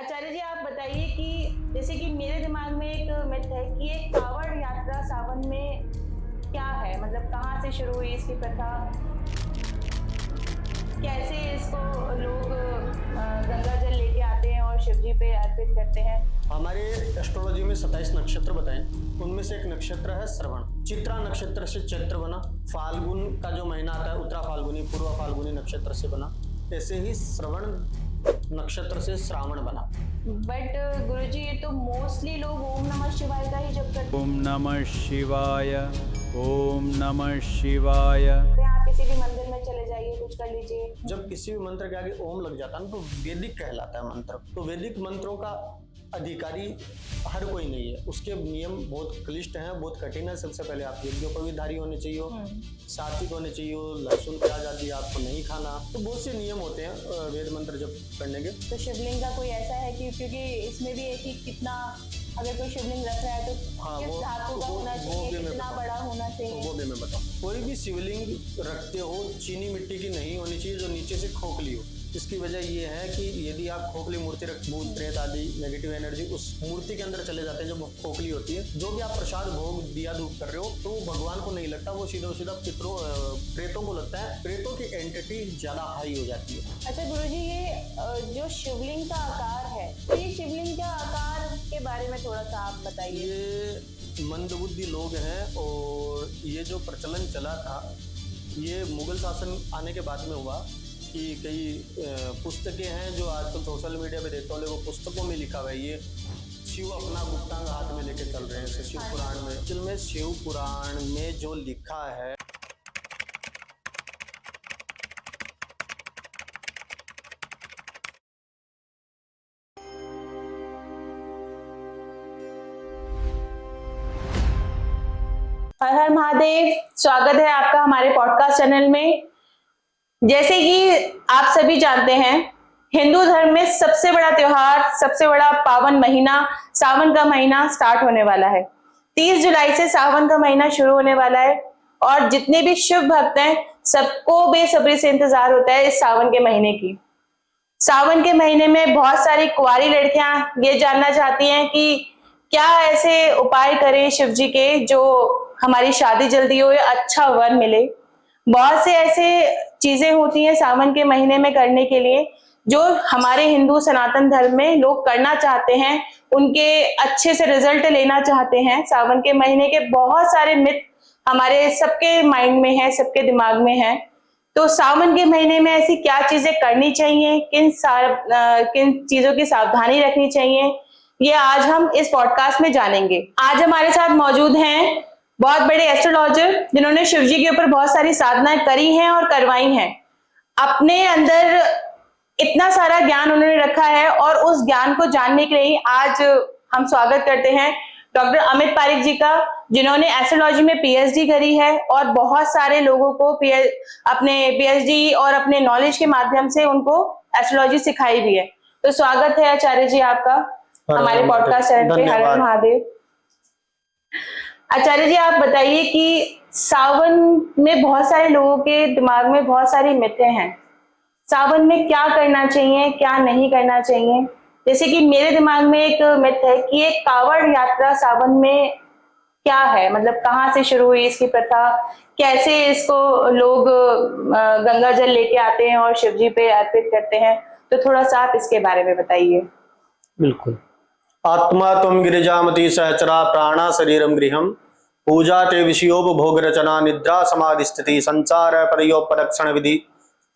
आचार्य जी, आप बताइए कि जैसे कि मेरे दिमाग में एक मिथ है कि एक कांवड़ यात्रा सावन में क्या है, मतलब कहाँ से शुरू हुई इसकी प्रथा, कैसे इसको लोग गंगा जल लेके आते हैं और शिव जी पे अर्पित करते हैं। हमारे एस्ट्रोलॉजी में 27 नक्षत्र बताएं, उनमें से एक नक्षत्र है श्रवण। चित्रा नक्षत्र से चैत्र बना, फाल्गुन का जो महीना आता है उत्तरा फाल्गुनी पूर्व फाल्गुनी नक्षत्र से बना, ऐसे ही श्रवण नक्षत्र से श्रावण बना। बट गुरुजी, ये तो मोस्टली लोग ओम नमः शिवाय का ही जप करते ओम नमः शिवाय, ओम नमः शिवाय। हैं। आप किसी भी मंदिर में चले जाइए, कुछ कर लीजिए, जब किसी भी मंत्र के आगे ओम लग जाता है ना तो वैदिक कहलाता है मंत्र। तो वैदिक मंत्रों का अधिकारी हर कोई नहीं है, उसके नियम बहुत क्लिष्ट हैं, बहुत कठिन है। सबसे पहले आप यज्ञोपवीतधारी होने चाहिए, सात्विक होने चाहिए, लहसुन प्याज आदि आपको नहीं खाना। तो बहुत से नियम होते हैं वेद मंत्र जब करने के। तो शिवलिंग का कोई ऐसा है कि क्योंकि इसमें भी एक ही कितना, अगर कोई शिवलिंग रख रहा है तो हाँ, किस धातु का होना चाहिए, कितना बड़ा होना चाहिए। वो भी मैं बताऊँ। कोई भी शिवलिंग रखते हो चीनी मिट्टी की नहीं होनी चाहिए जो नीचे से खोखली हो। इसकी वजह ये है कि यदि आप खोखली मूर्ति रख, भूत प्रेत आदि नेगेटिव एनर्जी उस मूर्ति के अंदर चले जाते हैं जब वो खोखली होती है। जो भी आप प्रसाद भोग दिया धूप कर रहे हो तो वो भगवान को नहीं लगता, वो सीधा सीधा पितरों प्रेतों को लगता है। प्रेतों की एंटिटी ज्यादा हाई हो जाती है। अच्छा गुरुजी, ये जो शिवलिंग का आकार है, तो ये शिवलिंग का आकार के बारे में थोड़ा सा आप बताइए। ये मंदबुद्धि लोग हैं और ये जो प्रचलन चला था ये मुगल शासन आने के बाद में हुआ कि कई पुस्तकें हैं जो आजकल सोशल मीडिया पे देखता हूँ, वो पुस्तकों में लिखा हुआ है। ये शिव अपना गुप्तांग हाथ में लेके चल रहे हैं। जैसे शिव पुराण में, एक्चुअल में शिव पुराण में जो लिखा है हर हर महादेव, स्वागत है आपका हमारे पॉडकास्ट चैनल में। जैसे कि आप सभी जानते हैं, हिंदू धर्म में सबसे बड़ा त्योहार, सबसे बड़ा पावन महीना सावन का महीना स्टार्ट होने वाला है। 30 जुलाई से सावन का महीना शुरू होने वाला है और जितने भी शिव भक्त हैं सबको बेसब्री से इंतजार होता है इस सावन के महीने की। सावन के महीने में बहुत सारी कुंवारी लड़कियां ये जानना चाहती हैं कि क्या ऐसे उपाय करें शिव जी के जो हमारी शादी जल्दी हो या अच्छा वर मिले। बहुत से ऐसे चीजें होती हैं सावन के महीने में करने के लिए जो हमारे हिंदू सनातन धर्म में लोग करना चाहते हैं, उनके अच्छे से रिजल्ट लेना चाहते हैं। सावन के महीने के बहुत सारे मिथ हमारे सबके माइंड में है, सबके दिमाग में है। तो सावन के महीने में ऐसी क्या चीजें करनी चाहिए, किन चीजों की सावधानी रखनी चाहिए, ये आज हम इस पॉडकास्ट में जानेंगे। आज हमारे साथ मौजूद हैं बहुत बड़े एस्ट्रोलॉजर जिन्होंने शिव जी के ऊपर बहुत सारी साधनाएं करी हैं और करवाई हैं। अपने अंदर इतना सारा ज्ञान उन्होंने रखा है और उस ज्ञान को जानने के लिए आज हम स्वागत करते हैं डॉक्टर अमित पारिक जी का, जिन्होंने एस्ट्रोलॉजी में पीएचडी करी है और बहुत सारे लोगों को अपने पीएचडी और अपने नॉलेज के माध्यम से उनको एस्ट्रोलॉजी सिखाई भी है। तो स्वागत है आचार्य जी आपका हमारे पॉडकास्ट चैनल पे। हर हर महादेव। आचार्य जी, आप बताइए कि सावन में बहुत सारे लोगों के दिमाग में बहुत सारी मिथें हैं। सावन में क्या करना चाहिए, क्या नहीं करना चाहिए। जैसे कि मेरे दिमाग में एक मिथ है कि एक कांवड़ यात्रा सावन में क्या है, मतलब कहाँ से शुरू हुई इसकी प्रथा, कैसे इसको लोग गंगा जल लेके आते हैं और शिव जी पे अर्पित करते हैं। तो थोड़ा सा आप इसके बारे में बताइए। बिल्कुल। आत्मा त्वं गिरिजामति सहचरा प्राणा शरीरम गृहम पूजा ते विषयोपभोग रचना निद्रा समाधि स्थिति संसार पर्योपरक्षण विधि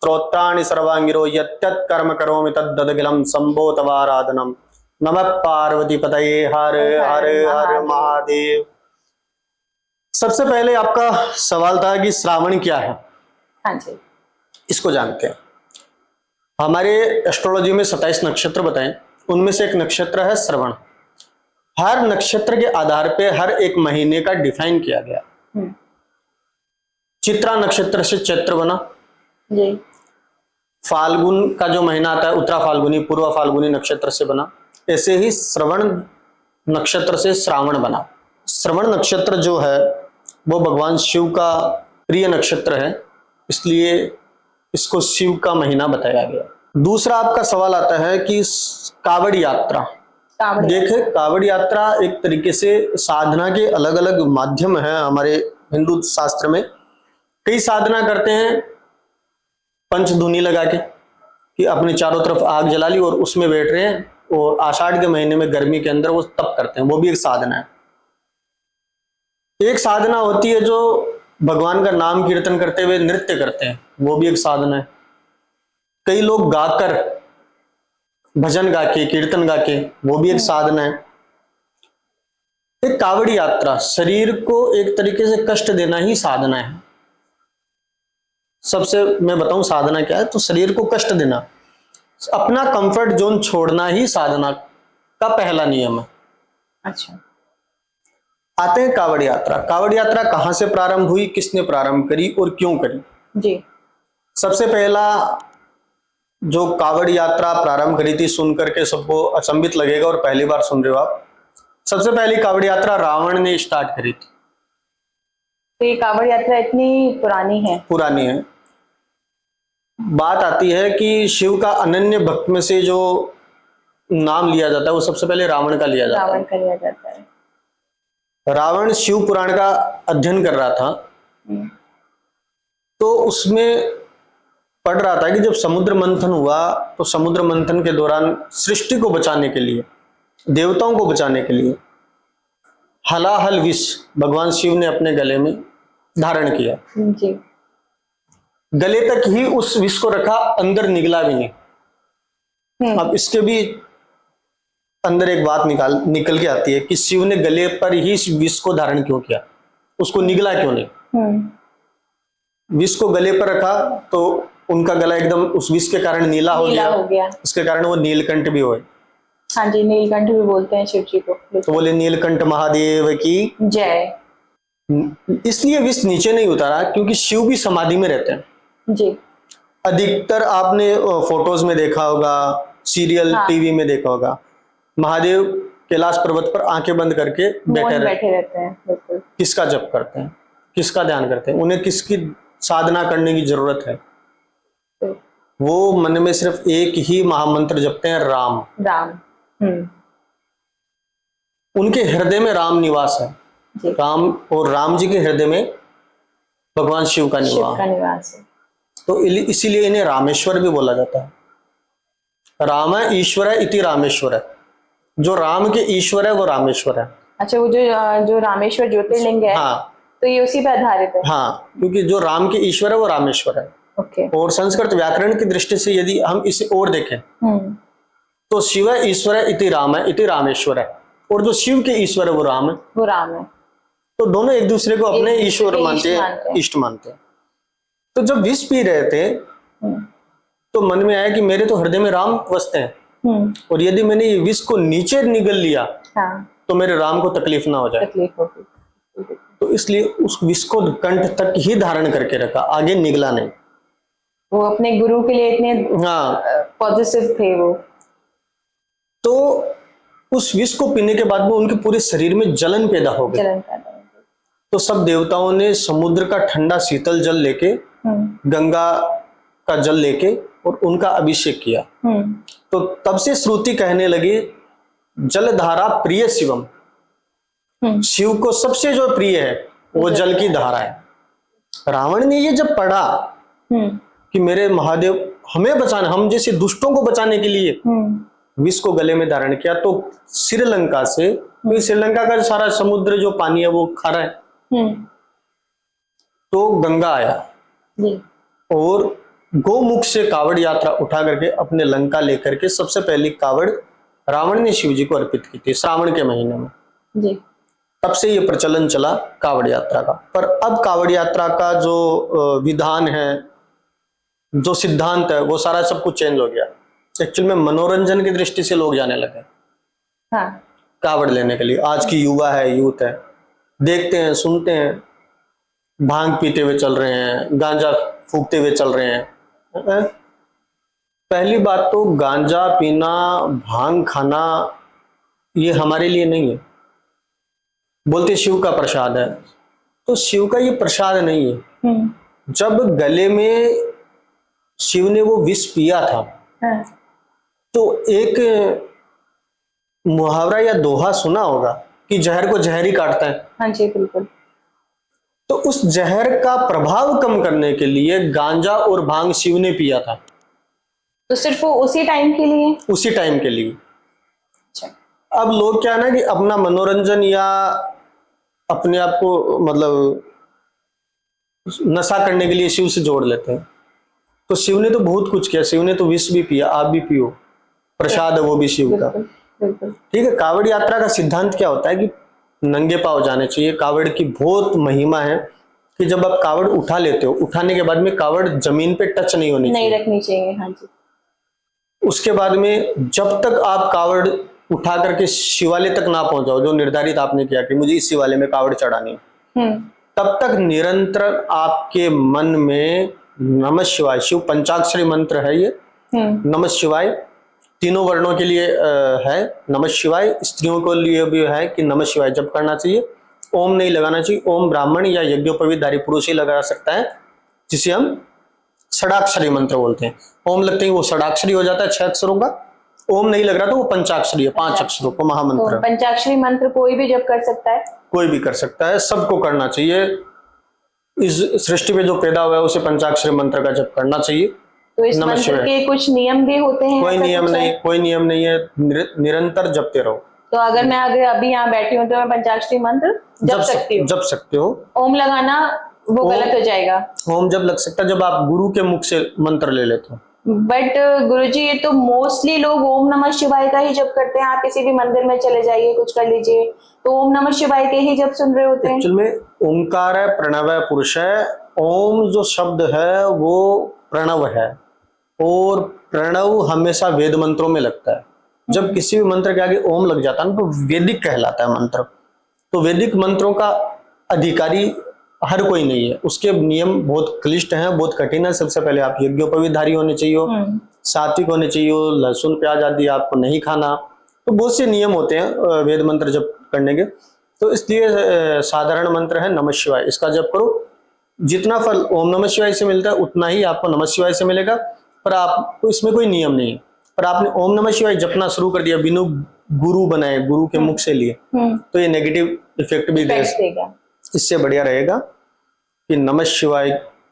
स्तोत्राणि सर्वांगिरो यत्तत् कर्म करोमि तद्ददखिलं शंभो तवाराधनम। नमः पार्वती पतये। हर हर हर महादेव। सबसे पहले आपका सवाल था कि श्रावण क्या है। हाँ जी, इसको जानते हैं। हमारे एस्ट्रोलॉजी में 27 नक्षत्र बताएं, उनमें से एक नक्षत्र है श्रवण। हर नक्षत्र के आधार पे हर एक महीने का डिफाइन किया गया। चित्रा नक्षत्र से चैत्र बना जी। फाल्गुन का जो महीना आता है उत्तरा फाल्गुनी पूर्व फाल्गुनी नक्षत्र से बना, ऐसे ही श्रवण नक्षत्र से श्रावण बना। श्रवण नक्षत्र जो है वो भगवान शिव का प्रिय नक्षत्र है, इसलिए इसको शिव का महीना बताया गया। दूसरा आपका सवाल आता है कि कावड़ यात्रा। कावड़ देखे, कावड़ यात्रा एक तरीके से साधना के अलग अलग माध्यम है। हमारे हिंदू शास्त्र में कई साधना करते हैं पंचधुनी लगा के, कि अपने चारों तरफ आग जला ली और उसमें बैठ रहे हैं, और आषाढ़ के महीने में गर्मी के अंदर वो तप करते हैं, वो भी एक साधना है। एक साधना होती है जो भगवान का नाम कीर्तन करते हुए नृत्य करते हैं, वो भी एक साधना है। कई लोग गाकर, भजन गा के, कीर्तन गा के, वो भी एक साधना है। एक कावड़ यात्रा शरीर को एक तरीके से कष्ट देना ही साधना है। सबसे मैं बताऊं साधना क्या है, तो शरीर को कष्ट देना, अपना कंफर्ट जोन छोड़ना ही साधना का पहला नियम है। अच्छा, आते हैं कावड़ यात्रा। कावड़ यात्रा कहां से प्रारंभ हुई, किसने प्रारंभ करी और क्यों करी? जी। सबसे पहला जो कावड़ यात्रा प्रारंभ करी थी, सुन करके सबको अचंभित लगेगा और पहली बार सुन रहे हो आप। सबसे पहली कावड़ यात्रा रावण ने स्टार्ट करी थी। तो ये कावड़ यात्रा इतनी पुरानी है। बात आती है कि शिव का अनन्य भक्त में से जो नाम लिया जाता है वो सबसे पहले रावण का लिया जाता है। रावण शिव पुराण का अध्ययन कर रहा था, तो उसमें पढ़ रहा था कि जब समुद्र मंथन हुआ तो समुद्र मंथन के दौरान सृष्टि को बचाने के लिए, देवताओं को बचाने के लिए हलाहल विष भगवान शिव ने अपने गले में धारण किया। जी। गले तक ही उस विष को रखा, अंदर निगला भी नहीं। अब इसके भी अंदर एक बात निकल के आती है कि शिव ने गले पर ही इस विष को धारण क्यों किया, उसको निगला क्यों नहीं? विष को गले पर रखा तो उनका गला एकदम उस विष के कारण नीला हो गया। इसके कारण वो नीलकंठ भी हुए। हाँ जी, नीलकंठ भी बोलते हैं शिव जी को। तो बोले नीलकंठ महादेव की जय। इसलिए विष नीचे नहीं उतारा क्योंकि शिव भी समाधि में रहते हैं। जी। अधिकतर आपने फोटोज में देखा होगा, सीरियल टीवी में देखा होगा, महादेव कैलाश पर्वत पर आंखें बंद करके बैठे रहते हैं। बिल्कुल। किसका जप करते हैं, किसका ध्यान करते हैं, उन्हें किसकी साधना करने की जरूरत है? वो मन में सिर्फ एक ही महामंत्र जपते हैं, राम राम। उनके हृदय में राम निवास है। राम, और राम जी के हृदय में भगवान शिव का निवास है। तो इसीलिए इन्हें रामेश्वर भी बोला जाता है। राम ईश्वर है इति रामेश्वर है, जो राम के ईश्वर है वो रामेश्वर है। अच्छा, वो जो रामेश्वर ज्योतिर्लिंग है, हाँ, तो ये उसी पे आधारित है। हाँ, क्योंकि जो राम के ईश्वर है वो रामेश्वर है। ओके। और संस्कृत व्याकरण की दृष्टि से यदि हम इसे और देखें तो शिव ईश्वर है इति राम है, इति रामेश्वर है, और जो शिव के ईश्वर है वो राम है। तो दोनों एक दूसरे को अपने ईश्वर मानते हैं, इष्ट मानते हैं। तो जब विष पी रहे थे तो मन में आया कि मेरे तो हृदय में राम बसते हैं, और यदि मैंने ये विष को नीचे निगल लिया तो मेरे राम को तकलीफ ना हो जाए। तो इसलिए उस विष को कंठ तक ही धारण करके रखा, आगे निगला नहीं। वो अपने गुरु के लिए इतने पॉजिटिव थे वो। तो उस विष को पीने के बाद में उनके पूरे शरीर में जलन पैदा हो गई। तो सब देवताओं ने समुद्र का ठंडा शीतल जल लेके, गंगा का जल लेके और उनका अभिषेक किया। तो तब से श्रुति कहने लगी जलधारा प्रिय शिवम, शिव को सबसे जो प्रिय है वो जल की धारा है। रावण ने ये जब पढ़ा कि मेरे महादेव हमें बचाना, हम जैसे दुष्टों को बचाने के लिए विष को गले में धारण किया, तो श्रीलंका से, श्रीलंका का सारा समुद्र जो पानी है वो खारा है, तो गंगा आया और गोमुख से कावड़ यात्रा उठा करके अपने लंका लेकर के सबसे पहली कावड़ रावण ने शिव जी को अर्पित की थी श्रावण के महीने में। तब से ये प्रचलन चला कावड़ यात्रा का। पर अब कावड़ यात्रा का जो विधान है, जो सिद्धांत है, वो सारा सब कुछ चेंज हो गया। एक्चुअल में मनोरंजन की दृष्टि से लोग जाने लगे कावड़ लेने के लिए। आज की युवा है, यूथ है, देखते हैं, सुनते हैं, भांग पीते हुए चल रहे हैं, गांजा फूकते हुए चल रहे हैं। पहली बात तो गांजा पीना, भांग खाना ये हमारे लिए नहीं है। बोलते शिव का प्रसाद है, तो शिव का ये प्रसाद नहीं है। जब गले में शिव ने वो विष पिया था हाँ, तो एक मुहावरा या दोहा सुना होगा कि जहर को जहर ही काटता है। हाँ जी बिल्कुल। तो उस जहर का प्रभाव कम करने के लिए गांजा और भांग शिव ने पिया था, तो सिर्फ वो उसी टाइम के लिए? उसी टाइम के लिए। अच्छा। अब लोग क्या है ना कि अपना मनोरंजन या अपने आप को मतलब नशा करने के लिए शिव से जोड़ लेते हैं। तो शिव ने तो बहुत कुछ किया, शिव ने तो विष भी पिया, आप भी पियो, प्रसाद है वो भी शिव का। बिल्कुल बिल्कुल। ठीक है। कावड़ यात्रा का सिद्धांत क्या होता है कि नंगे पांव जाने चाहिए। कावड़ की बहुत महिमा है कि जब आप कावड़ उठा लेते हो, उठाने के बाद में कावड़ जमीन पे टच नहीं होनी नहीं चाहिए। रखनी चाहिए। हाँ जी। उसके बाद में जब तक आप कावड़ उठा करके शिवालय तक ना पहुंच जाओ, जो निर्धारित आपने किया कि मुझे इस शिवालय में कावड़ चढ़ानी है, तब तक निरंतर आपके मन में नमः शिवाय, शिव पंचाक्षरी मंत्र है ये, नमः शिवाय तीनों वर्णों के लिए है नमः शिवाय, स्त्रियों के लिए भी है कि नमः शिवाय जप करना चाहिए। ओम नहीं लगाना चाहिए। ओम ब्राह्मण या यज्ञोपवीतधारी पुरुष ही लगा सकता है, जिसे हम षडाक्षरी मंत्र बोलते हैं। ओम लगते ही वो षडाक्षरी हो जाता है, 6 अक्षरों का। ओम नहीं लग रहा तो वो पंचाक्षरी है, 5 अक्षरों का महामंत्र। तो पंचाक्षरी मंत्र कोई भी जप कर सकता है? कोई भी कर सकता है, सबको करना चाहिए। इस सृष्टि में जो पैदा हुआ है उसे पंचाक्षरी मंत्र का जप करना चाहिए। तो इस नमः मंत्र शिवाय। के कुछ नियम भी होते हैं? कोई ऐसा नियम कुछ है? नहीं, कोई नियम नहीं है, निरंतर जपते रहो। तो अगर मैं अभी यहाँ बैठी हूँ तो मैं पंचाक्षरी मंत्र जप सकती हूँ? जप सकते हो। ओम लगाना वो गलत हो जाएगा? ओम जब लग सकता है जब आप गुरु के मुख से मंत्र ले लेते हो। बट गुरुजी, ये तो मोस्टली लोग ओम नमः शिवाय का ही जप करते हैं। आप किसी भी मंदिर में चले जाइए, कुछ कर लीजिए, तो ओम नमः शिवाय के ही जप सुन रहे होते हैं। एक्चुअल में ओंकार है, प्रणव है, पुरुष है। ओम जो शब्द है वो प्रणव है, और प्रणव हमेशा वेद मंत्रों में लगता है। जब किसी भी मंत्र के आगे ओम लग जाता है ना तो वैदिक कहलाता है मंत्र। तो वैदिक मंत्रों का अधिकारी हर कोई नहीं है, उसके नियम बहुत क्लिष्ट हैं, बहुत कठिन है। सबसे पहले आप यज्ञोपवीतधारी होने चाहिए, सात्विक होने चाहिए, लहसुन प्याज आदि आपको नहीं खाना। तो बहुत से नियम होते हैं वेद मंत्र जप करने के। तो इसलिए साधारण मंत्र है नमः शिवाय, इसका जप करो। जितना फल ओम नमः शिवाय से मिलता है उतना ही आपको नमः शिवाय से मिलेगा। पर आपको इसमें कोई नियम नहीं है। पर आपने ओम नमः शिवाय जपना शुरू कर दिया, बिनु गुरु बनाए, गुरु के मुख से लिए, तो ये नेगेटिव इफेक्ट भी देगा। इससे बढ़िया रहेगा कि नमः शिवाय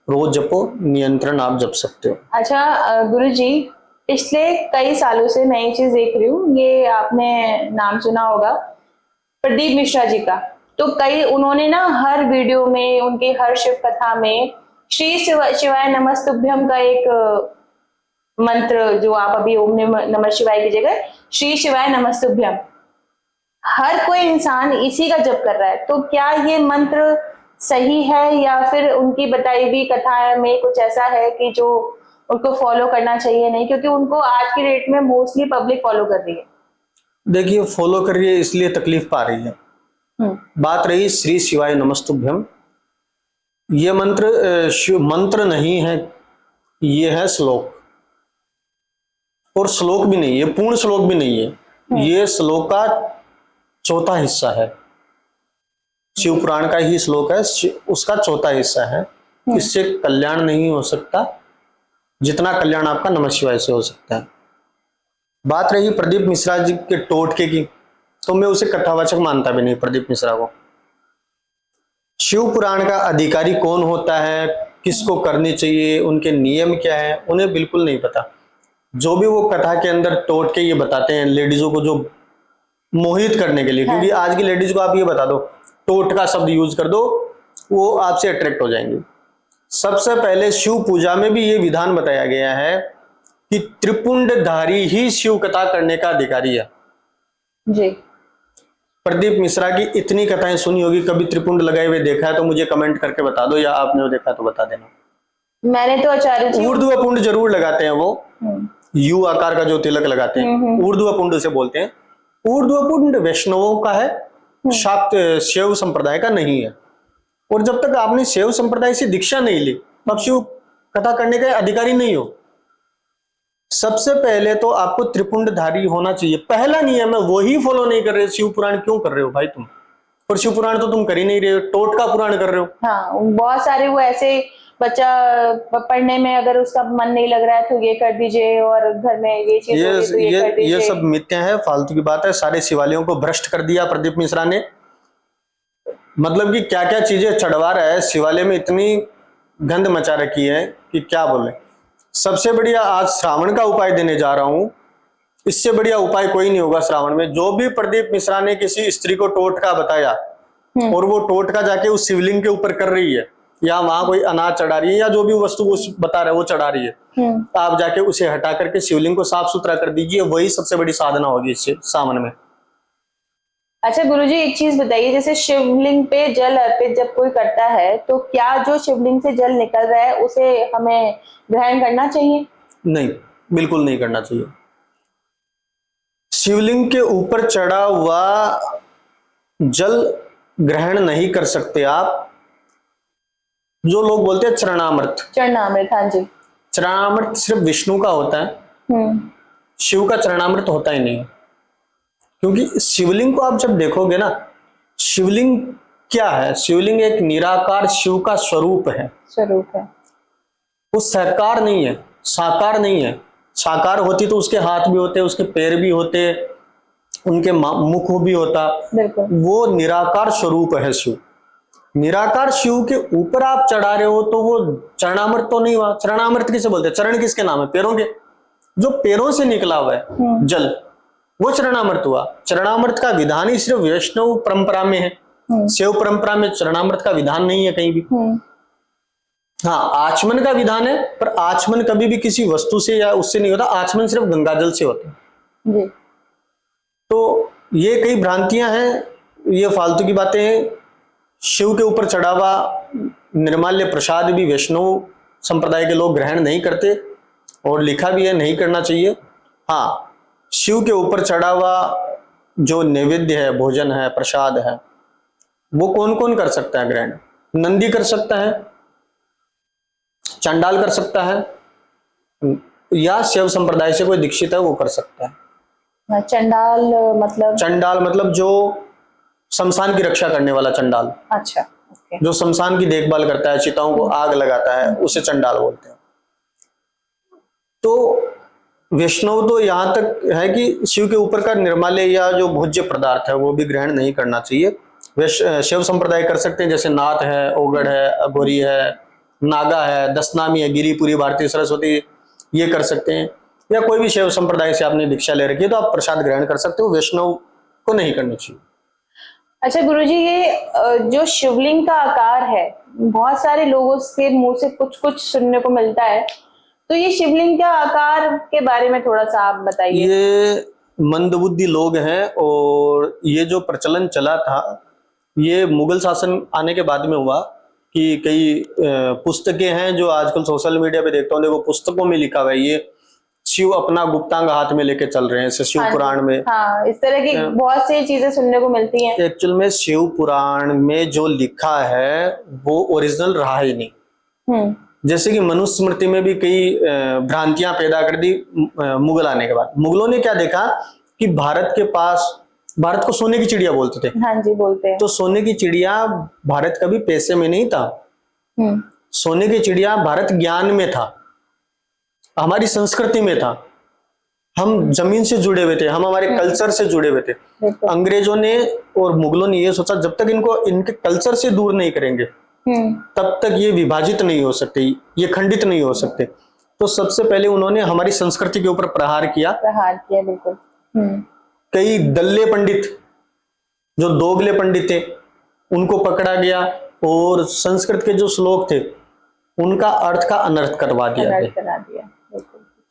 रोज जपो, नियंत्रण आप जप सकते हो। अच्छा गुरुजी, पिछले कई सालों से मैं ये चीज देख रही हूँ, ये आपने नाम सुना होगा प्रदीप मिश्रा जी का। तो कई उन्होंने ना हर वीडियो में, उनकी हर शिव कथा में श्री शिवाय नमस्तुभ्यम का एक मंत्र, जो आप अभी ओम नमः शिवाय की जगह श्री शिवाय नमस्तुभ्यम, हर कोई इंसान इसी का जप कर रहा है। तो क्या ये मंत्र सही है, या फिर उनकी बताई हुई कथा में कुछ ऐसा है कि जो उनको फॉलो करना चाहिए नहीं, क्योंकि उनको आज की डेट में मोस्टली पब्लिक फॉलो कर रही है? देखिए, फॉलो कर रही है इसलिए तकलीफ पा रही है। बात रही श्री शिवाय नमस्तुभ्यम, ये मंत्र मंत्र नहीं है, ये है श्लोक। और श्लोक भी नहीं है, पूर्ण श्लोक भी नहीं है, ये श्लोक का चौथा हिस्सा है। शिव पुराण का ही श्लोक है, उसका चौथा हिस्सा है। इससे कल्याण नहीं हो सकता जितना कल्याण आपका नमः शिवाय से हो सकता है। बात रही प्रदीप मिश्रा जी के टोटके की, तो मैं उसे कथावाचक मानता भी नहीं प्रदीप मिश्रा को। शिव पुराण का अधिकारी कौन होता है, किसको करनी चाहिए, उनके नियम क्या है, उन्हें बिल्कुल नहीं पता। जो भी वो कथा के अंदर टोटके ये बताते हैं लेडीजों को जो मोहित करने के लिए, क्योंकि आज की लेडीज को आप ये बता दो, टोटका शब्द यूज कर दो, वो आपसे अट्रैक्ट हो जाएंगे। सबसे पहले शिव पूजा में भी ये विधान बताया गया है कि त्रिपुंडधारी ही शिव कथा करने का अधिकारी है जी। प्रदीप मिश्रा की इतनी कथाएं सुनी होगी, कभी त्रिपुंड लगाए हुए देखा है तो मुझे कमेंट करके बता दो, या आपने वो देखा तो बता देना। मैंने तो आचार्य जी ऊर्ध्व पुंड जरूर लगाते हैं, वो यू आकार का जो तिलक लगाते हैं, ऊर्ध्व पुंड से बोलते हैं। ऊर्ध्व पुंड वैष्णवों का है, शाक्त शैव संप्रदाय का नहीं है। और जब तक आपने शैव संप्रदाय से दीक्षा नहीं ली, तब शिव कथा करने के अधिकारी नहीं हो। सबसे पहले तो आपको त्रिपुंडधारी होना चाहिए, पहला नियम है, वही फॉलो नहीं कर रहे, शिव पुराण क्यों कर रहे हो भाई तुम? पर शिव पुराण तो तुम कर ही नहीं रहे हो, टोटका पुराण कर रहे हो। हाँ, बहुत सारे वो ऐसे बच्चा पढ़ने में अगर उसका मन नहीं लग रहा है तो ये कर दीजिए, और घर में ये चीज होगी तो ये कर दीजिए। ये सब मिथ्या है, फालतू की बात है। सारे शिवालयों को भ्रष्ट कर दिया प्रदीप मिश्रा ने। मतलब कि क्या क्या चीजें चढ़वा रहा है शिवालय में, इतनी गंद मचा रखी है कि क्या बोले। सबसे बढ़िया आज श्रावण का उपाय देने जा रहा हूं, इससे बढ़िया उपाय कोई नहीं होगा श्रावण में। जो भी प्रदीप मिश्रा ने किसी स्त्री को टोटका बताया और वो टोटका जाके उस शिवलिंग के ऊपर कर रही है, या वहां कोई अनाज चढ़ा रही है, या जो भी वस्तु वो बता रहा है वो चढ़ा रही है, आप जाके उसे हटा करके शिवलिंग को साफ सुथरा कर दीजिए। वही सबसे बड़ी साधना होगी इससे सावन में। अच्छा गुरुजी, एक चीज बताइए, जैसे शिवलिंग पे जल अर्पित जब कोई करता है तो क्या जो शिवलिंग से जल निकल रहा है उसे हमें ग्रहण करना चाहिए? नहीं, बिल्कुल नहीं करना चाहिए। शिवलिंग के ऊपर चढ़ा हुआ जल ग्रहण नहीं कर सकते आप। जो लोग बोलते हैं चरणामृत, चरणामृत, हाँ जी। चरणामृत सिर्फ विष्णु का होता है, शिव का चरणामृत होता ही नहीं है। क्योंकि शिवलिंग को आप जब देखोगे ना, शिवलिंग क्या है? शिवलिंग एक निराकार शिव का स्वरूप है। स्वरूप है, वो साकार नहीं है, साकार नहीं है। साकार होती तो उसके हाथ भी होते, उसके पैर भी होते, उनके मुख भी होता। बिल्कुल। वो निराकार स्वरूप है शिव। निराकार शिव के ऊपर आप चढ़ा रहे हो तो वो चरणामृत तो नहीं हुआ। चरणामृत किसे बोलते हैं? चरण किसके नाम है? पैरों के। जो पैरों से निकला हुआ है जल, वो चरणामृत हुआ। चरणामृत का विधान ही सिर्फ वैष्णव परंपरा में है। शिव परंपरा में चरणामृत का विधान नहीं है कहीं भी। हाँ, आचमन का विधान है, पर आचमन कभी भी किसी वस्तु से या उससे नहीं होता। आचमन सिर्फ गंगा जल से होता है जी। तो ये कई भ्रांतियां हैं, ये फालतू की बातें हैं। शिव के ऊपर चढ़ा हुआ निर्माल्य प्रसाद भी वैष्णव संप्रदाय के लोग ग्रहण नहीं करते, और लिखा भी है नहीं करना चाहिए। हाँ, शिव के ऊपर चढ़ा हुआ जो नैवेद्य है, भोजन है, प्रसाद है, वो कौन कौन कर सकता है ग्रहण? नंदी कर सकता है, चंडाल कर सकता है, या शिव संप्रदाय से कोई दीक्षित है वो कर सकता है। चंडाल मतलब? चंडाल मतलब जो शमशान की रक्षा करने वाला चंडाल। अच्छा, ओके। जो शमशान की देखभाल करता है, चिताओं को आग लगाता है, उसे चंडाल बोलते हैं। तो वैष्णव तो यहाँ तक है कि शिव के ऊपर का निर्माल्य या जो भोज्य पदार्थ है वो भी ग्रहण नहीं करना चाहिए। शिव संप्रदाय कर सकते हैं, जैसे नाथ है, ओगढ़ है, अघोरी है, नागा है, दशनामी है, गिरिपुरी, भारतीय सरस्वती, ये कर सकते हैं। या कोई भी शिव संप्रदाय से आपने दीक्षा ले रखी है तो आप प्रसाद ग्रहण कर सकते हो। वैष्णव को नहीं करना चाहिए। अच्छा गुरुजी, ये जो शिवलिंग का आकार है, बहुत सारे लोगों के मुंह से कुछ कुछ सुनने को मिलता है, तो ये शिवलिंग का आकार के बारे में थोड़ा सा आप बताइए। ये मंदबुद्धि लोग हैं, और ये जो प्रचलन चला था ये मुगल शासन आने के बाद में हुआ कि कई पुस्तकें हैं जो आजकल सोशल मीडिया पे देखता हूँ, देखो पुस्तकों में लिखा हुआ है ये शिव अपना गुप्तांग हाथ में लेके चल रहे हैं। शिव पुराण में हाँ, इस तरह की बहुत सी चीजें सुनने को मिलती हैं। एक्चुअल में शिव पुराण में जो लिखा है वो ओरिजिनल रहा ही नहीं। जैसे कि मनुस्मृति में भी कई भ्रांतियां पैदा कर दी मुगल आने के बाद। मुगलों ने क्या देखा कि भारत के पास, भारत को सोने की चिड़िया बोलते थे। हाँ जी, बोलते हैं। तो सोने की चिड़िया भारत कभी पैसे में नहीं था। सोने की चिड़िया भारत ज्ञान में था, हमारी संस्कृति में था। हम जमीन से जुड़े हुए थे, हम हमारे कल्चर से जुड़े हुए थे। अंग्रेजों ने और मुगलों ने ये सोचा जब तक इनको इनके कल्चर से दूर नहीं करेंगे तब तक ये विभाजित नहीं हो सकते, ये खंडित नहीं हो सकते। तो सबसे पहले उन्होंने हमारी संस्कृति के ऊपर प्रहार किया। बिल्कुल। कई दल्ले पंडित, जो दोगले पंडित थे, उनको पकड़ा गया और संस्कृत के जो श्लोक थे उनका अर्थ का अनर्थ करवा दिया।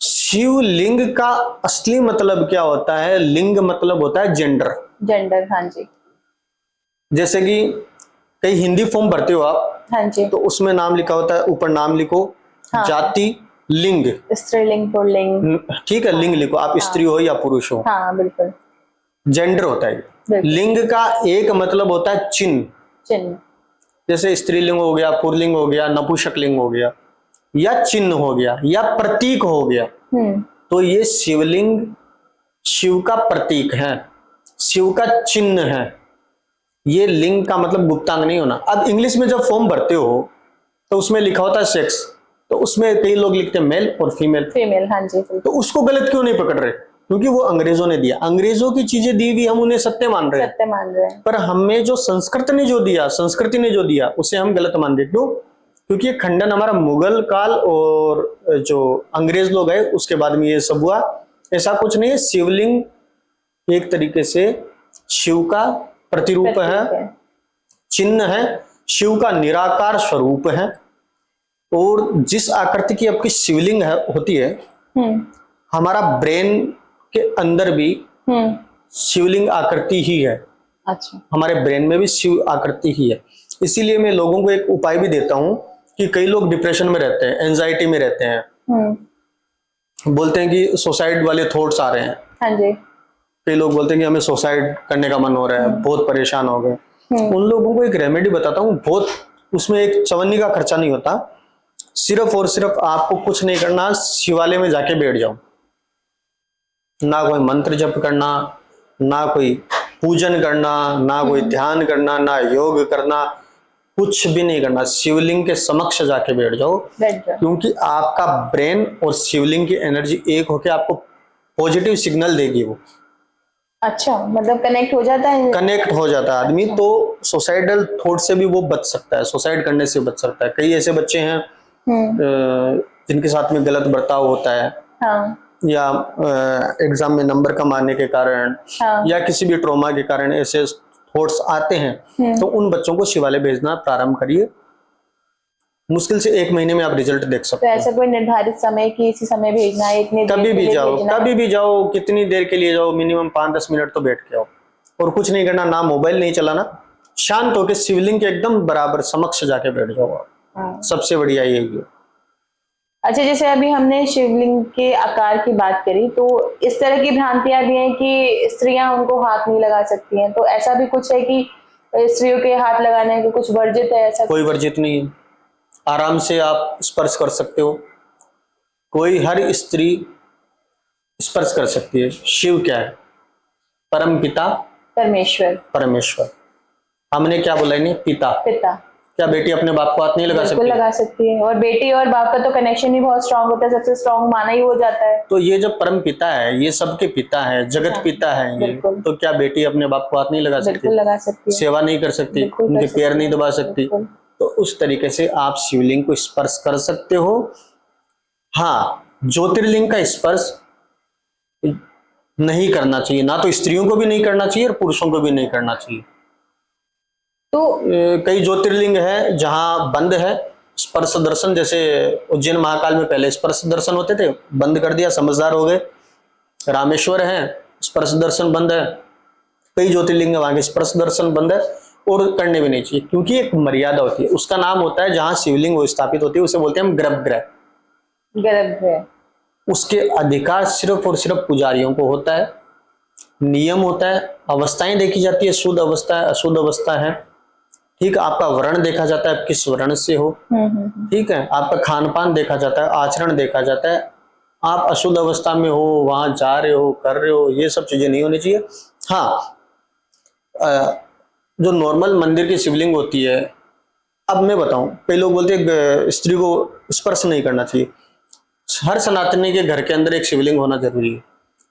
शिवलिंग का असली मतलब क्या होता है? लिंग मतलब होता है जेंडर। जेंडर, हाँ जी। जैसे कि कई हिंदी फॉर्म भरते हो आप, हाँ जी, तो उसमें नाम लिखा होता है, ऊपर नाम लिखो, हाँ, जाति, लिंग, स्त्रीलिंग पुल्लिंग, ठीक है, लिंग लिखो, आप स्त्री हो या पुरुष हो। हाँ बिल्कुल। जेंडर होता है। लिंग का एक मतलब होता है चिन्ह। चिन्ह जैसे स्त्रीलिंग हो गया, पुल्लिंग हो गया, नपुंसक लिंग हो गया, या चिन्ह हो गया, या प्रतीक हो गया। तो ये शिवलिंग शिव का प्रतीक है, शिव का चिन्ह है। ये लिंग का मतलब गुप्तांग नहीं होना। अब इंग्लिश में जब फॉर्म भरते हो तो उसमें लिखा होता है सेक्स, तो उसमें कई लोग लिखते हैं मेल और फीमेल। फीमेल, हाँ जी। तो उसको गलत क्यों नहीं पकड़ रहे? क्योंकि वो अंग्रेजों ने दिया, अंग्रेजों की चीजें दी हुई हम उन्हें सत्य मान रहे हैं, सत्य मान रहे हैं। पर हमें जो संस्कृति ने जो दिया उसे हम गलत मान रहे। क्यों? क्योंकि ये खंडन हमारा मुगल काल और जो अंग्रेज लोग आए उसके बाद में ये सब हुआ। ऐसा कुछ नहीं है। शिवलिंग एक तरीके से शिव का प्रतिरूप है, चिन्ह है, शिव का निराकार स्वरूप है। और जिस आकृति की आपकी शिवलिंग है होती है, हमारा ब्रेन के अंदर भी शिवलिंग आकृति ही है। अच्छा, हमारे ब्रेन में भी शिव आकृति ही है। इसीलिए मैं लोगों को एक उपाय भी देता हूं कि कई लोग डिप्रेशन में रहते हैं, एंजाइटी में रहते हैं, बोलते हैं कि सुसाइड वाले थॉट्स आ रहे हैं। हाँ जी। कई लोग बोलते हैं कि हमें सुसाइड करने का मन हो रहा है, बहुत परेशान हो गए। उन लोगों को एक रेमेडी बताता हूँ, बहुत उसमें एक चवन्नी का खर्चा नहीं होता। सिर्फ और सिर्फ आपको कुछ नहीं करना, शिवालय में जाके बैठ जाओ। ना कोई मंत्र जप करना, ना कोई पूजन करना, ना कोई ध्यान करना, ना योग करना, कुछ भी नहीं करना। शिवलिंग के समक्ष जाके बैठ जाओ, क्योंकि आपका ब्रेन और शिवलिंग की एनर्जी एक होके आपको पॉजिटिव सिग्नल देगी वो। अच्छा, मतलब कनेक्ट हो जाता है, कनेक्ट हो जाता है आदमी। तो सुसाइडल थॉट से भी वो बच सकता है, सुसाइड करने से बच सकता है। कई ऐसे बच्चे हैं जिनके साथ में गलत बर्ताव होता है, हाँ, या एग्जाम में नंबर कम आने के कारण, हाँ, या किसी भी ट्रॉमा के कारण ऐसे थॉट्स आते हैं, तो उन बच्चों को शिवालय भेजना प्रारंभ करिए। मुश्किल से 1 महीने में आप रिजल्ट देख सकते तो हैं। ऐसा कोई निर्धारित समय कि इसी समय भेजना है, इतने देर कभी के भी लिए जाओ, भेजना है? कभी भी जाओ, कितनी देर के लिए जाओ, मिनिमम 5-10 मिनट तो बैठ के आओ। और कुछ नहीं करना, ना मोबाइल नहीं चलाना, शांत होकर शिवलिंग के एकदम बराबर समक्ष जाके बैठ जाओ आप। हाँ। सबसे बढ़िया यही है। अच्छा, जैसे अभी हमने शिवलिंग के आकार की बात करी, तो इस तरह की भ्रांतियां भी हैं कि स्त्रियां उनको हाथ नहीं लगा सकती हैं, तो ऐसा भी कुछ है कि स्त्रियों के हाथ लगाने के कुछ वर्जित है? ऐसा कोई वर्जित नहीं है, आराम से आप स्पर्श कर सकते हो। कोई हर स्त्री स्पर्श कर सकती है। शिव क्या है? परम पिता, परमेश्वर, परमेश्वर। हमने क्या बोला इन्हें? पिता। पिता। क्या बेटी अपने बाप को हाथ नहीं लगा बिल्कुल सकती? लगा सकती है, और बेटी और बाप का तो कनेक्शन ही बहुत स्ट्रांग होता है, सबसे स्ट्रांग माना ही हो जाता है। तो ये जो परम पिता है, ये सबके पिता है, जगत पिता है ये। तो क्या बेटी अपने बाप को हाथ नहीं लगा सकती? बिल्कुल लगा सकती है, सेवा नहीं कर सकती, बिल्कुल कर उनके सकती पैर है, नहीं दबा सकती? बिल्कुल। तो उस तरीके से आप शिवलिंग को स्पर्श कर सकते हो। हाँ, ज्योतिर्लिंग का स्पर्श नहीं करना चाहिए, ना तो स्त्रियों को भी नहीं करना चाहिए और पुरुषों को भी नहीं करना चाहिए। तो कई ज्योतिर्लिंग है जहां बंद है स्पर्श दर्शन, जैसे उज्जैन महाकाल में पहले स्पर्श दर्शन होते थे, बंद कर दिया, समझदार हो गए। रामेश्वर है, स्पर्श दर्शन बंद है। कई ज्योतिर्लिंग वहां के स्पर्श दर्शन बंद है, और करने भी नहीं चाहिए, क्योंकि एक मर्यादा होती है। उसका नाम होता है जहां शिवलिंग वो स्थापित होती है, उसे बोलते हैं हम गर्भगृह। गर्भगृह। उसके अधिकार सिर्फ और सिर्फ पुजारियों को होता है। नियम होता है, अवस्थाएं देखी जाती है, शुद्ध अवस्था है, अशुद्ध अवस्था है। ठीक, आपका वर्ण देखा जाता है, किस वर्ण से हो। ठीक है, आपका खान पान देखा जाता है, आचरण देखा जाता है। आप अशुद्ध अवस्था में हो, वहां जा रहे हो, कर रहे हो, ये सब चीजें नहीं होनी चाहिए। हाँ, जो नॉर्मल मंदिर की शिवलिंग होती है, अब मैं बताऊं, कई लोग बोलते हैं स्त्री को स्पर्श नहीं करना चाहिए। हर सनातनी के घर के अंदर एक शिवलिंग होना जरूरी है।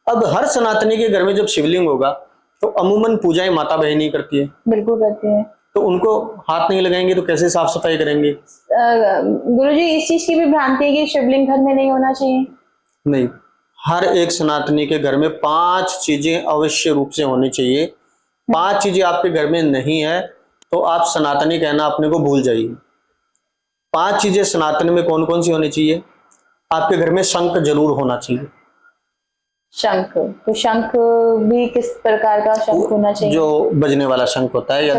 अब हर सनातनी के घर में जब शिवलिंग होगा तो अमूमन पूजाएं माता बहन ही करती है। बिल्कुल करती है। तो उनको हाथ नहीं लगाएंगे तो कैसे साफ सफाई करेंगे? गुरुजी, इस चीज की भी भ्रांति है कि शिवलिंग घर में नहीं होना चाहिए? नहीं, हर एक सनातनी के घर में 5 चीजें अवश्य रूप से होनी चाहिए। 5 चीजें आपके घर में नहीं है तो आप सनातनी कहना अपने को भूल जाइए। 5 चीजें सनातन में कौन कौन सी होनी चाहिए? आपके घर में शंख जरूर होना चाहिए। शंख? तो शंख भी किस प्रकार का शंख होना चाहिए? जो बजने वाला शंख होता है, या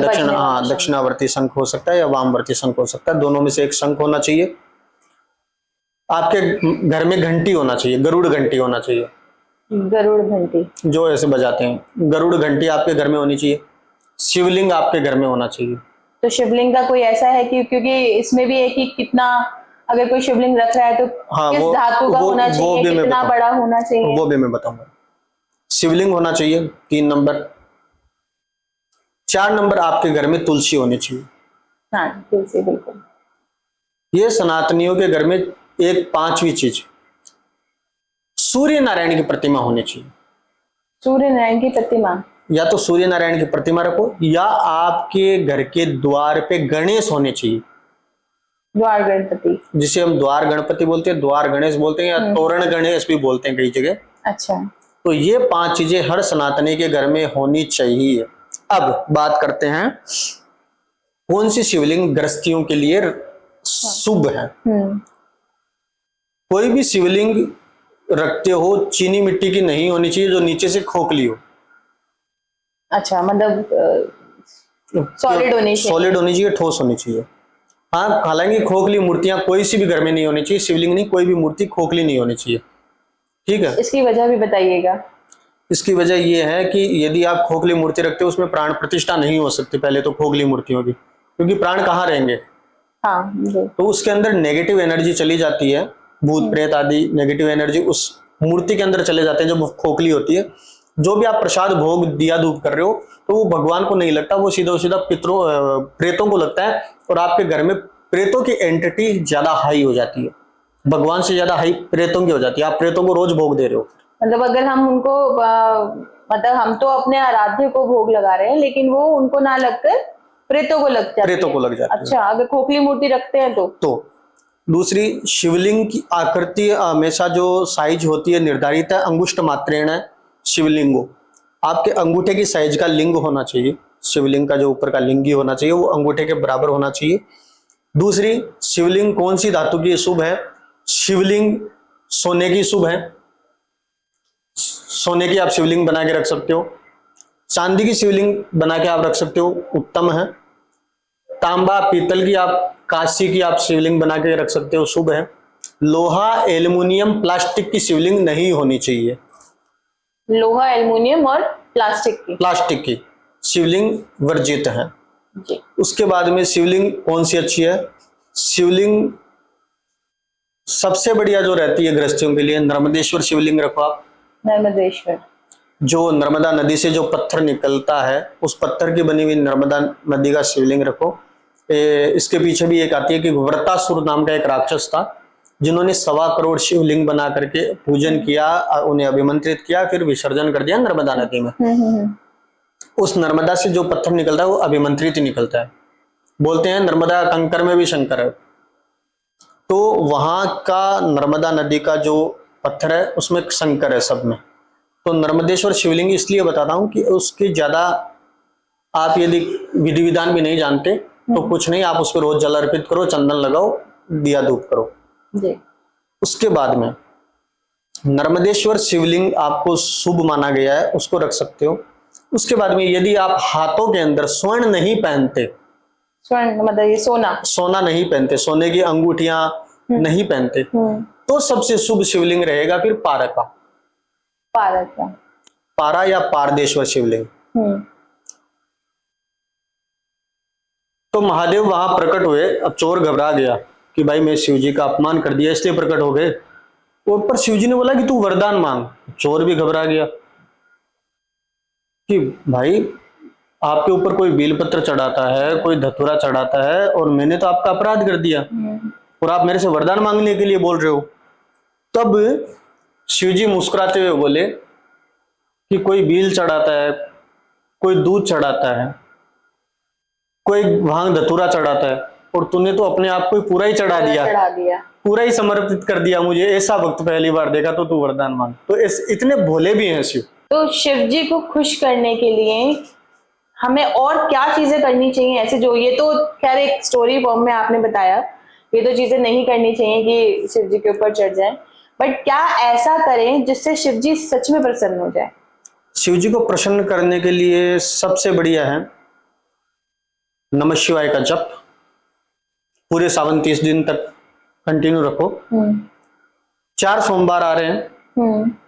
दक्षिणावर्ती शंख हो सकता है, या वामवर्ती शंख हो सकता है। दोनों में से एक शंख होना चाहिए। आपके घर में घंटी होना चाहिए, गरुड़ घंटी होना चाहिए। गरुड़ घंटी? जो ऐसे बजाते हैं, गरुड़ घंटी आपके घर में होनी चाहिए। शिवलिंग आपके घर में होना चाहिए। तो शिवलिंग का कोई ऐसा है कि, क्योंकि इसमें भी है कि कितना, अगर कोई शिवलिंग रख रहा है तो किस धातु का होना चाहिए, कितना बड़ा होना चाहिए? वो भी मैं बताऊंगा। शिवलिंग होना चाहिए 3 नंबर। 4 नंबर, आपके घर में तुलसी होनी चाहिए। हाँ तुलसी बिल्कुल। ये सनातनियों के घर में एक 5वीं चीज, सूर्य नारायण की प्रतिमा होनी चाहिए। सूर्य नारायण की प्रतिमा, या तो सूर्य नारायण की प्रतिमा रखो, या आपके घर के द्वार पे गणेश होने चाहिए, द्वार गणपति, जिसे हम द्वार गणपति बोलते हैं, द्वार गणेश बोलते हैं, या तोरण गणेश भी बोलते हैं कई जगह। अच्छा। तो ये 5 चीजें हर सनातनी के घर में होनी चाहिए। अब बात करते हैं कौन सी शिवलिंग गृहस्थियों के लिए शुभ है। कोई भी शिवलिंग रखते हो, चीनी मिट्टी की नहीं होनी चाहिए जो नीचे से खोखली हो। अच्छा, मतलब सॉलिड होनी चाहिए। सॉलिड होनी चाहिए, ठोस होनी चाहिए। हाँ, हालांकि खोखली मूर्तियां कोई सी भी घर में नहीं होनी चाहिए, शिवलिंग नहीं, कोई भी मूर्ति खोखली नहीं होनी चाहिए। ठीक है, इसकी वजह भी बताइएगा। इसकी वजह यह है कि यदि आप खोखली मूर्ति रखते हो उसमें प्राण प्रतिष्ठा नहीं हो सकती पहले तो खोखली मूर्तियों की, क्योंकि प्राण कहाँ रहेंगे। हाँ जी। तो उसके अंदर नेगेटिव एनर्जी चली जाती है, भूत प्रेत आदि नेगेटिव एनर्जी उस मूर्ति के अंदर चले जाते हैं जब खोखली होती है। जो भी आप प्रसाद भोग दिया धूप कर रहे हो तो वो भगवान को नहीं लगता, वो सीधा सीधा पितरों प्रेतों को लगता है, और आपके घर में प्रेतों की एंटिटी ज्यादा हाई हो जाती है, भगवान से ज्यादा हाई प्रेतों की हो जाती है। आप प्रेतों को रोज भोग दे रहे हो। मतलब अगर हम उनको मतलब हम तो अपने आराध्य को भोग लगा रहे हैं, लेकिन वो उनको ना लगकर प्रेतों को लग जाती है। प्रेतों को लग जाती है। अच्छा, अगर खोखली मूर्ति रखते हैं तो दूसरी, शिवलिंग की आकृति हमेशा जो साइज होती है निर्धारित है, अंगुष्ठ मात्रेण है शिवलिंगो। आपके अंगूठे की साइज का लिंग होना चाहिए, शिवलिंग का जो ऊपर का लिंग ही होना चाहिए वो अंगूठे के बराबर होना चाहिए। दूसरी, शिवलिंग कौन सी धातु की शुभ है। शिवलिंग सोने की शुभ है, सोने की आप शिवलिंग बना के रख सकते हो। चांदी की शिवलिंग बना के आप रख सकते हो, उत्तम है। तांबा पीतल की आप, कांसी की आप शिवलिंग बना के रख सकते हो, शुभ है। लोहा एल्युमिनियम प्लास्टिक की शिवलिंग नहीं होनी चाहिए। लोहा एल्युमिनियम और प्लास्टिक की शिवलिंग वर्जित है जी। उसके बाद में शिवलिंग कौन सी अच्छी है। शिवलिंग सबसे बढ़िया जो रहती है गृहस्थियों के लिए, नर्मदेश्वर शिवलिंग रखो आप। नर्मदेश्वर, जो नर्मदा नदी से जो पत्थर निकलता है उस पत्थर की बनी हुई नर्मदा नदी का शिवलिंग रखो। इसके पीछे भी एक आती है कि व्रतासुर नाम का एक राक्षस था जिन्होंने 1.25 करोड़ शिवलिंग बना करके पूजन किया, उन्हें अभिमंत्रित किया, फिर विसर्जन कर दिया नर्मदा नदी में। उस नर्मदा से जो पत्थर निकलता है वो अभिमंत्रित ही निकलता है। बोलते हैं नर्मदा कंकर में भी शंकर है। तो वहां का नर्मदा नदी का जो पत्थर है उसमें शंकर है सब में। तो नर्मदेश्वर शिवलिंग इसलिए बताता हूं कि उसकी ज्यादा आप यदि विधि विधान भी नहीं जानते तो कुछ नहीं, आप उस पर रोज जल अर्पित करो, चंदन लगाओ, दिया धूप करो जी। उसके बाद में नर्मदेश्वर शिवलिंग आपको शुभ माना गया है, उसको रख सकते हो। उसके बाद में यदि आप हाथों के अंदर स्वर्ण नहीं पहनते, स्वर्ण मतलब ये सोना नहीं पहनते, सोने की अंगूठियां नहीं पहनते, तो सबसे शुभ शिवलिंग रहेगा फिर पारा या पारदेश्वर शिवलिंग। तो महादेव वहां प्रकट हुए। अब चोर घबरा गया कि भाई मैं शिव जी का अपमान कर दिया इसलिए प्रकट हो गए। और पर शिव जी ने बोला कि तू वरदान मांग। चोर भी घबरा गया कि भाई आपके ऊपर कोई बेलपत्र चढ़ाता है, कोई धतूरा चढ़ाता है, और मैंने तो आपका अपराध कर दिया और आप मेरे से वरदान मांगने के लिए बोल रहे हो। तब शिव जी मुस्कुराते हुए बोले कि कोई बील चढ़ाता है, कोई दूध चढ़ाता है, कोई भांग धतूरा चढ़ाता है, और तूने तो अपने आप को पूरा ही चढ़ा दिया, पूरा ही समर्पित कर दिया मुझे। ऐसा वक्त पहली बार देखा, तो तू वरदान मांग। तो इतने भोले भी हैं शिव। तो शिव जी को खुश करने के लिए हमें और क्या चीजें करनी चाहिए ऐसे, जो ये तो खैर एक स्टोरी फॉर्म में आपने बताया, ये तो चीजें नहीं करनी चाहिए कि शिव जी के ऊपर चढ़ जाए, बट क्या ऐसा करें जिससे शिव जी सच में प्रसन्न हो जाए। शिव जी को प्रसन्न करने के लिए सबसे बढ़िया है नमः शिवाय का जप। पूरे सावन 30 दिन तक कंटिन्यू रखो। 4 सोमवार आ रहे हैं,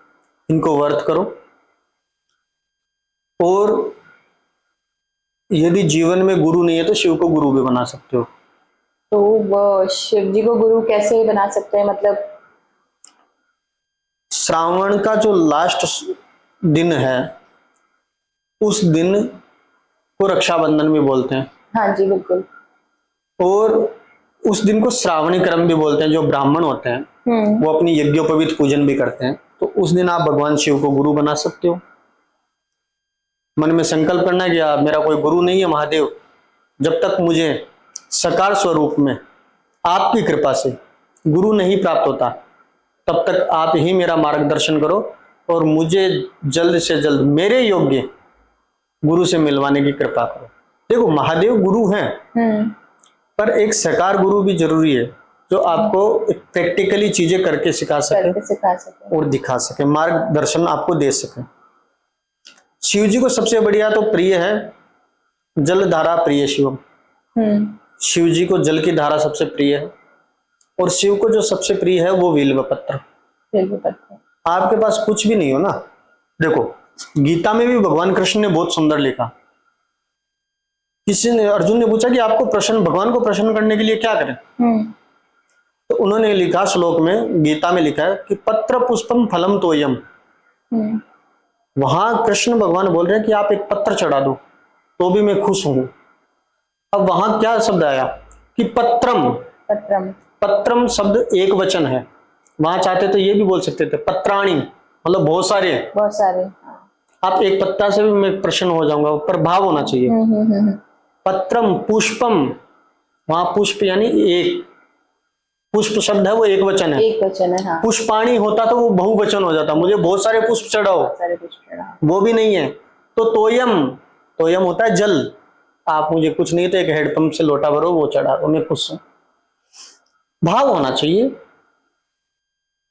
इनको व्रत करो। और यदि जीवन में गुरु नहीं है तो शिव को गुरु भी बना सकते हो। तो वो शिव जी को गुरु कैसे बना सकते हैं, मतलब श्रावण का जो लास्ट दिन है उस दिन को रक्षाबंधन भी बोलते हैं। हाँ जी बिल्कुल। और उस दिन को श्रावणी क्रम भी बोलते हैं। जो ब्राह्मण होते हैं वो अपनी यज्ञोपवीत पूजन भी करते हैं। तो उस दिन आप भगवान शिव को गुरु बना सकते हो। मन में संकल्प करना है कि मेरा कोई गुरु नहीं है महादेव, जब तक मुझे साकार स्वरूप में आपकी कृपा से गुरु नहीं प्राप्त होता तब तक आप ही मेरा मार्गदर्शन करो और मुझे जल्द से जल्द मेरे योग्य गुरु से मिलवाने की कृपा करो। देखो महादेव गुरु हैं, पर एक साकार गुरु भी जरूरी है जो आपको एक प्रैक्टिकली चीजें करके सिखा सके और दिखा सके, मार्गदर्शन आपको दे सके। शिव जी को सबसे बढ़िया तो प्रिय है जल धारा प्रिय शिवम। शिव जी को जल की धारा सबसे प्रिय है और शिव को जो सबसे प्रिय है वो बिल्व पत्र। आपके पास कुछ भी नहीं हो ना, देखो गीता में भी भगवान कृष्ण ने बहुत सुंदर लिखा। किसी ने अर्जुन ने पूछा कि आपको भगवान को प्रसन्न करने के लिए क्या करें, तो उन्होंने लिखा श्लोक में, गीता में लिखा है कि पत्र पुष्पम फलम तोयम। वहां कृष्ण भगवान बोल रहे हैं कि आप एक पत्र चढ़ा दो तो भी मैं खुश हूं। अब वहां क्या शब्द आया कि पत्रम। पत्रम शब्द एक वचन है, वहां चाहते तो ये भी बोल सकते थे पत्राणी, मतलब बहुत सारे। आप एक पत्ता से भी मैं प्रसन्न हो जाऊंगा, पर भाव होना चाहिए। पत्रम पुष्पम, वहां पुष्प यानी एक, पुष्प शब्द है वो एक वचन है, हाँ। पुष्पाणी होता तो वो बहुवचन हो जाता, मुझे बहुत सारे पुष्प चढ़ाओ, वो भी नहीं है। तो तोयम होता है जल, आप मुझे कुछ नहीं तो एक हैंडपंप से लोटा भरो वो चढ़ा दो, मैं खुश हूं। भाव होना चाहिए।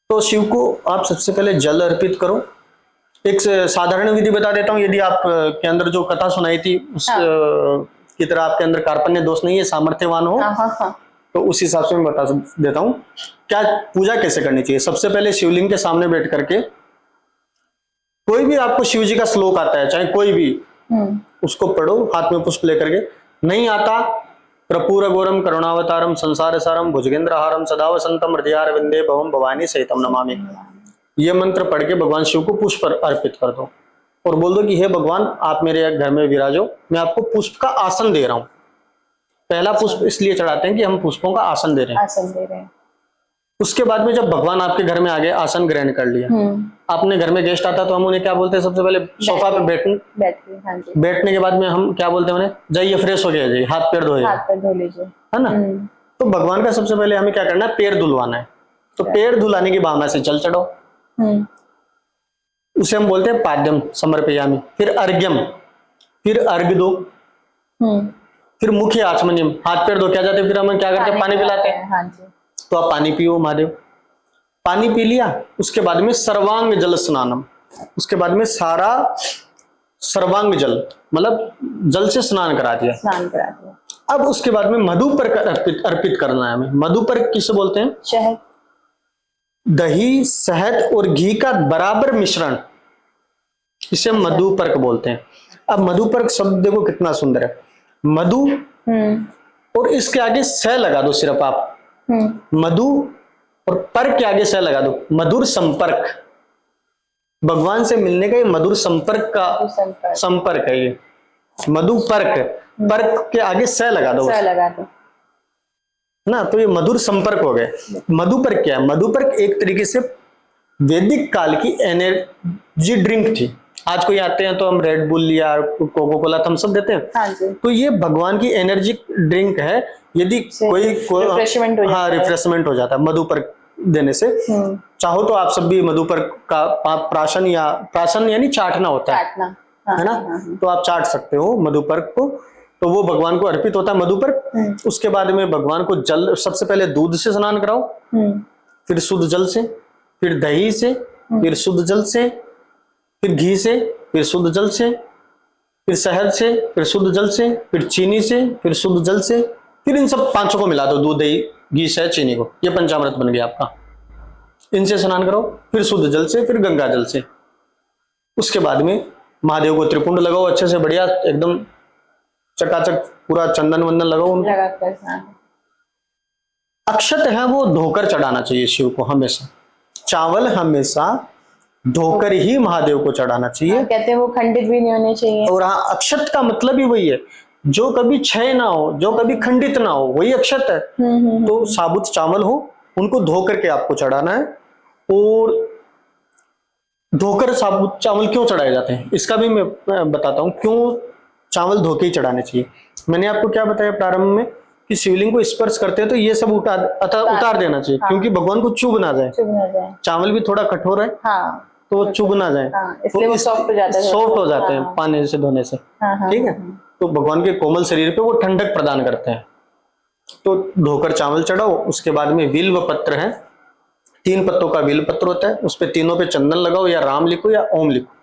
तो शिव को आप सबसे पहले जल अर्पित करो। एक साधारण विधि बता देता हूं, यदि आप के अंदर जो कथा सुनाई थी उस की तरह आपके अंदर कार्पण्य दोष नहीं है, सामर्थ्यवान हो, तो उस हिसाब से मैं बता देता हूं क्या पूजा कैसे करनी चाहिए। सबसे पहले शिवलिंग के सामने बैठ करके कोई भी आपको शिव जी का श्लोक आता है, चाहे कोई भी, उसको पढ़ो हाथ में पुष्प लेकर के। नहीं आता, प्रपूर घोरम करुणावतारम संसार सारम भुजगेंद्रहारम सदा वसंतम हृदयार विंदे भवम भवानी सहितम नमामि। ये मंत्र पढ़ के भगवान शिव को पुष्प अर्पित कर दो और बोल दो कि हे भगवान आप मेरे घर में विराजो, मैं आपको पुष्प का आसन दे रहा हूं। पहला पुष्प इसलिए चढ़ाते हैं कि हम पुष्पों का आसन दे रहे हैं। उसके बाद में जब भगवान आपके घर में आ गए, आसन ग्रहण कर लिया, अपने घर में गेस्ट आता तो हम उन्हें क्या बोलते हैं, सबसे पहले सोफा पे बैठने के बाद में हम क्या बोलते हैं उन्हें, जाइए फ्रेश हो गया, जाइए हाथ पैर धो लीजिए, है ना। तो भगवान का सबसे पहले हमें क्या करना है, पैर धुलवाना है। तो पैर धुलाने की भावना से जल चढ़ाओ, उसे हम बोलते हैं पाद्यम समर्पयामि। फिर अर्घ्यम, फिर अर्घ दो, फिर मुख्य आचमनियम, हाथ पैर धो के आ जाते, फिर हम क्या करते हैं, पानी पिलाते हैं। तो आप पानी पियो महादेव, पानी पी लिया। उसके बाद में सर्वांग जल स्नानम, उसके बाद में सारा सर्वांग जल मतलब जल से स्नान करा दिया। अब उसके बाद में मधुपर्क अर्पित करना है हमें। मधुपर्क किसे बोलते हैं, शहद, दही, शहद और घी का बराबर मिश्रण, इसे मधुपर्क बोलते हैं। अब मधुपर्क शब्द देखो कितना सुंदर है, मधु और इसके आगे स लगा दो सिर्फ आप, मधु और पर्क के आगे स लगा दो, मधुर संपर्क। भगवान से मिलने का ये मधुर संपर्क का संपर्क है ये मधुपर्क। पर्क के आगे स लगा दो ना, तो ये मधुर संपर्क हो गए। मधुपर्क क्या है, मधुपर्क एक तरीके से वैदिक काल की एनर्जी ड्रिंक थी। आज कोई आते हैं तो हम रेड बुल या कोको कोला थम्स अप देते हैं, हाँ जी। तो ये भगवान की एनर्जी ड्रिंक है। यदि कोई रिफ्रेशमेंट हो जाता है मधुपर्क देने से। चाहो तो आप सब भी मधुपर्क का प्राशन यानी चाटना होता है, है ना, तो आप चाट सकते हो मधुपर्क को। तो वो भगवान को अर्पित होता है मधुपर्क। उसके बाद में भगवान को जल, सबसे पहले दूध से स्नान कराओ, फिर शुद्ध जल से, फिर दही से, फिर शुद्ध जल से, फिर घी से, फिर शुद्ध जल से, फिर शहद से, फिर शुद्ध जल से, फिर चीनी से, फिर शुद्ध जल से, फिर इन सब पांचों को मिला दो, दूध, दही, घी, शहद, चीनी को। ये पंचामृत बन गया आपका। इनसे स्नान करो, फिर शुद्ध जल से, फिर गंगा जल से। उसके बाद में महादेव को त्रिपुंड लगाओ अच्छे से, बढ़िया एकदम चकाचक, पूरा चंदन वंदन लगाओ। अक्षत है वो धोकर चढ़ाना चाहिए शिव को हमेशा। चावल हमेशा धोकर ही महादेव को चढ़ाना चाहिए। कहते हैं वो खंडित भी नहीं होने चाहिए। और हाँ, अक्षत का मतलब ही वही है, जो कभी क्षय ना हो, जो कभी खंडित ना हो, वही अक्षत है। तो साबुत चावल हो, उनको धो करके आपको चढ़ाना है। और धोकर साबुत चावल क्यों चढ़ाए जाते हैं, इसका भी मैं बताता हूँ, क्यों चावल धो के ही चढ़ाने चाहिए। मैंने आपको क्या बताया प्रारंभ में कि शिवलिंग को स्पर्श करते हैं तो ये सब उतार देना चाहिए, क्योंकि भगवान को चुभ ना जाए। चावल भी थोड़ा कठोर है, तो चुभ ना जाए, इसलिए वो सॉफ्ट हो जाते हैं पानी से धोने से। ठीक है, तो भगवान के कोमल शरीर पे वो ठंडक प्रदान करते हैं। तो धोकर चावल चढ़ाओ। उसके बाद में बिल्व पत्र है, 3 पत्तों का बिल्व पत्र होता है, उस पे तीनों पे चंदन लगाओ, या राम लिखो या ओम लिखो।